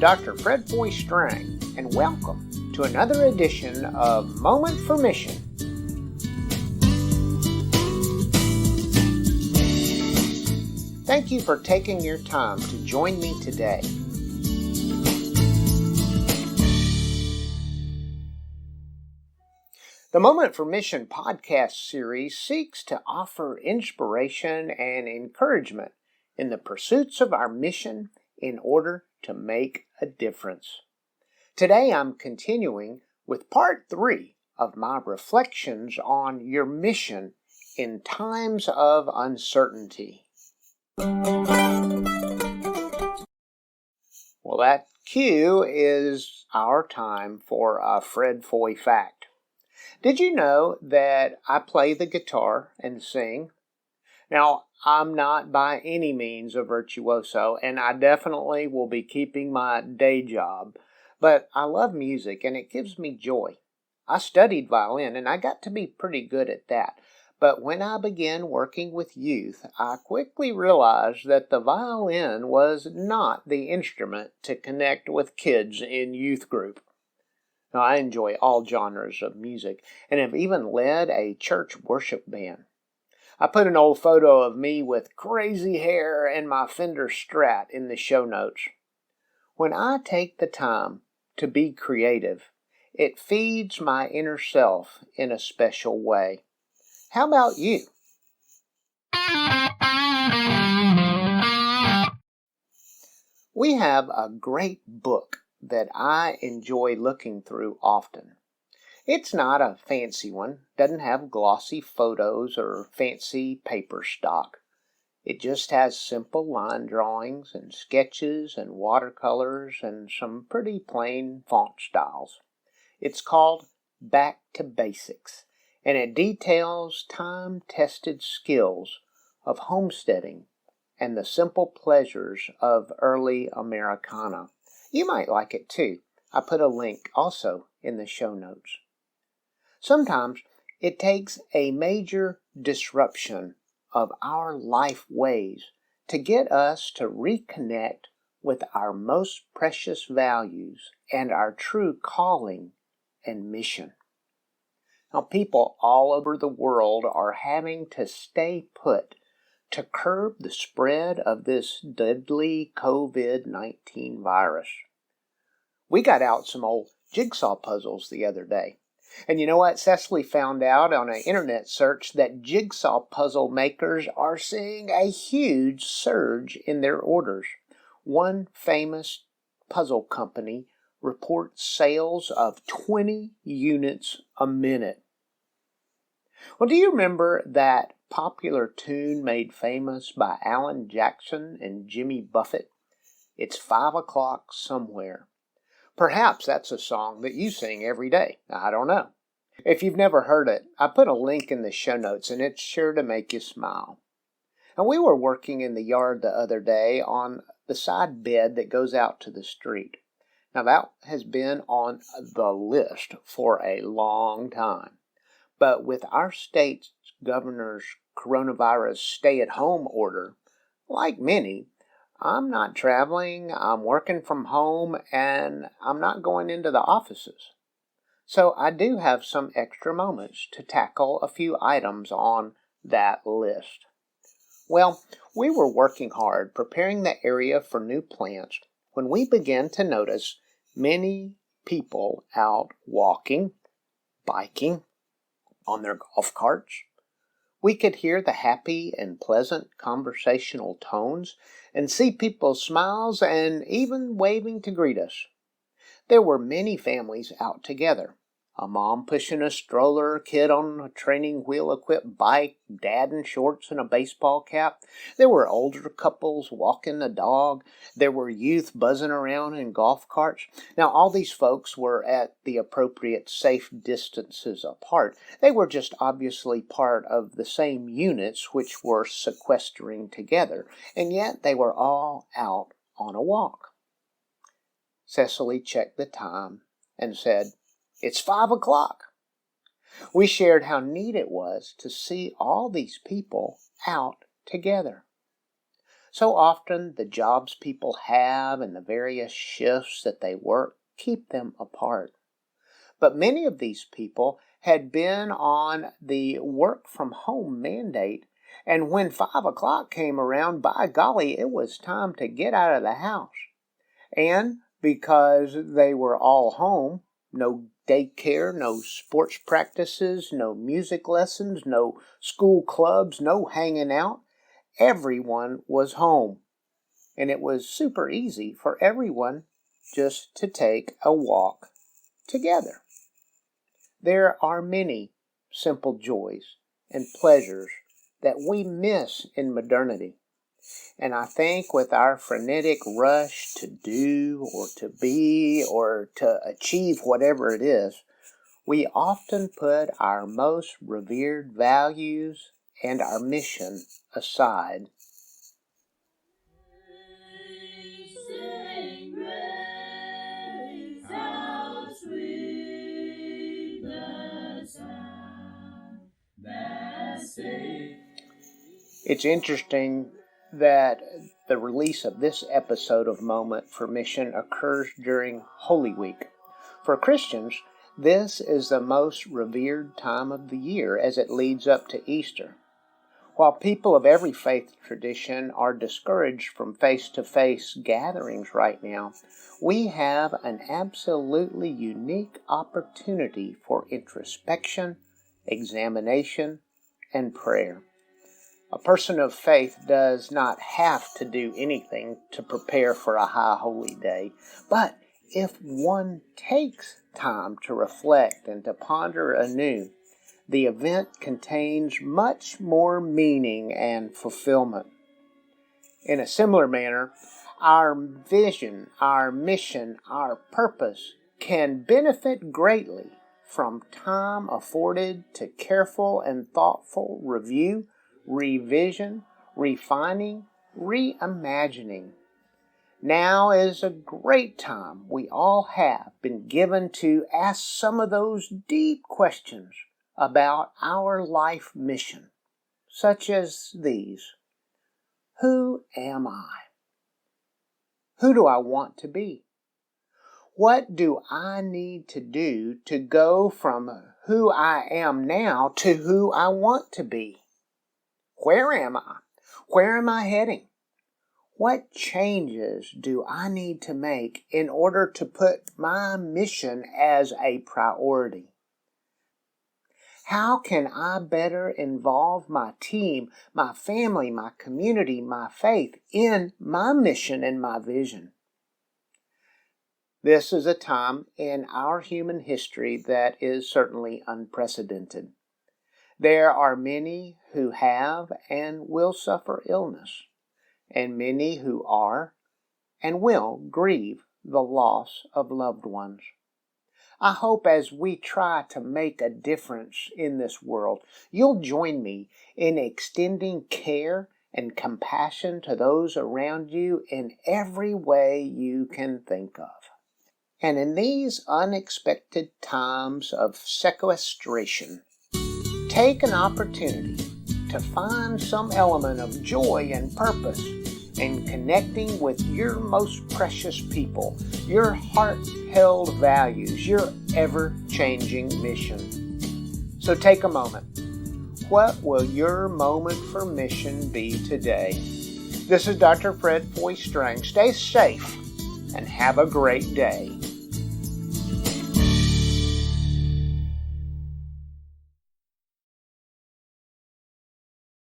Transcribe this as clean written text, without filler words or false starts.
Dr. Fred Foy Strang, and welcome to another edition of Moment for Mission. Thank you for taking your time to join me today. The Moment for Mission podcast series seeks to offer inspiration and encouragement in the pursuits of our mission in order to make a difference. Today I'm continuing with part 3 of my reflections on your mission in times of uncertainty. Well, that cue is our time for a Fred Foy fact. Did you know that I play the guitar and sing? Now, I'm not by any means a virtuoso, and I definitely will be keeping my day job, but I love music and it gives me joy. I studied violin and I got to be pretty good at that, but when I began working with youth, I quickly realized that the violin was not the instrument to connect with kids in youth group. Now, I enjoy all genres of music and have even led a church worship band. I put an old photo of me with crazy hair and my Fender Strat in the show notes. When I take the time to be creative, it feeds my inner self in a special way. How about you? We have a great book that I enjoy looking through often. It's not a fancy one, doesn't have glossy photos or fancy paper stock. It just has simple line drawings and sketches and watercolors and some pretty plain font styles. It's called Back to Basics, and it details time-tested skills of homesteading and the simple pleasures of early Americana. You might like it too. I put a link also in the show notes. Sometimes it takes a major disruption of our life ways to get us to reconnect with our most precious values and our true calling and mission. Now, people all over the world are having to stay put to curb the spread of this deadly COVID-19 virus. We got out some old jigsaw puzzles the other day. And you know what? Cecily found out on an internet search that jigsaw puzzle makers are seeing a huge surge in their orders. One famous puzzle company reports sales of 20 units a minute. Well, do you remember that popular tune made famous by Alan Jackson and Jimmy Buffett? It's 5 o'clock somewhere. Perhaps that's a song that you sing every day. I don't know. If you've never heard it, I put a link in the show notes and it's sure to make you smile. And we were working in the yard the other day on the side bed that goes out to the street. Now that has been on the list for a long time. But with our state's governor's coronavirus stay-at-home order, like many, I'm not traveling, I'm working from home, and I'm not going into the offices. So I do have some extra moments to tackle a few items on that list. Well, we were working hard preparing the area for new plants when we began to notice many people out walking, biking, on their golf carts. We could hear the happy and pleasant conversational tones and see people's smiles and even waving to greet us. There were many families out together. A mom pushing a stroller, a kid on a training wheel-equipped bike, dad in shorts and a baseball cap. There were older couples walking the dog. There were youth buzzing around in golf carts. Now, all these folks were at the appropriate safe distances apart. They were just obviously part of the same units which were sequestering together, and yet they were all out on a walk. Cecily checked the time and said, "It's 5 o'clock. We shared how neat it was to see all these people out together. So often the jobs people have and the various shifts that they work keep them apart. But many of these people had been on the work from home mandate, and when 5 o'clock came around, by golly, it was time to get out of the house. And because they were all home, no daycare, no sports practices, no music lessons, no school clubs, no hanging out, everyone was home. And it was super easy for everyone just to take a walk together. There are many simple joys and pleasures that we miss in modernity. And I think with our frenetic rush to do or to be or to achieve whatever it is, we often put our most revered values and our mission aside. It's interesting that the release of this episode of Moment for Mission occurs during Holy Week. For Christians, this is the most revered time of the year as it leads up to Easter. While people of every faith tradition are discouraged from face-to-face gatherings right now, we have an absolutely unique opportunity for introspection, examination, and prayer. A person of faith does not have to do anything to prepare for a high holy day, but if one takes time to reflect and to ponder anew, the event contains much more meaning and fulfillment. In a similar manner, our vision, our mission, our purpose can benefit greatly from time afforded to careful and thoughtful review, revision, refining, reimagining. Now is a great time we all have been given to ask some of those deep questions about our life mission, such as these. Who am I? Who do I want to be? What do I need to do to go from who I am now to who I want to be? Where am I? Where am I heading? What changes do I need to make in order to put my mission as a priority? How can I better involve my team, my family, my community, my faith in my mission and my vision? This is a time in our human history that is certainly unprecedented. There are many who have and will suffer illness, and many who are and will grieve the loss of loved ones. I hope as we try to make a difference in this world, you'll join me in extending care and compassion to those around you in every way you can think of. And in these unexpected times of sequestration, take an opportunity to find some element of joy and purpose in connecting with your most precious people, your heart-held values, your ever-changing mission. So take a moment. What will your moment for mission be today? This is Dr. Fred Foy Strang. Stay safe and have a great day.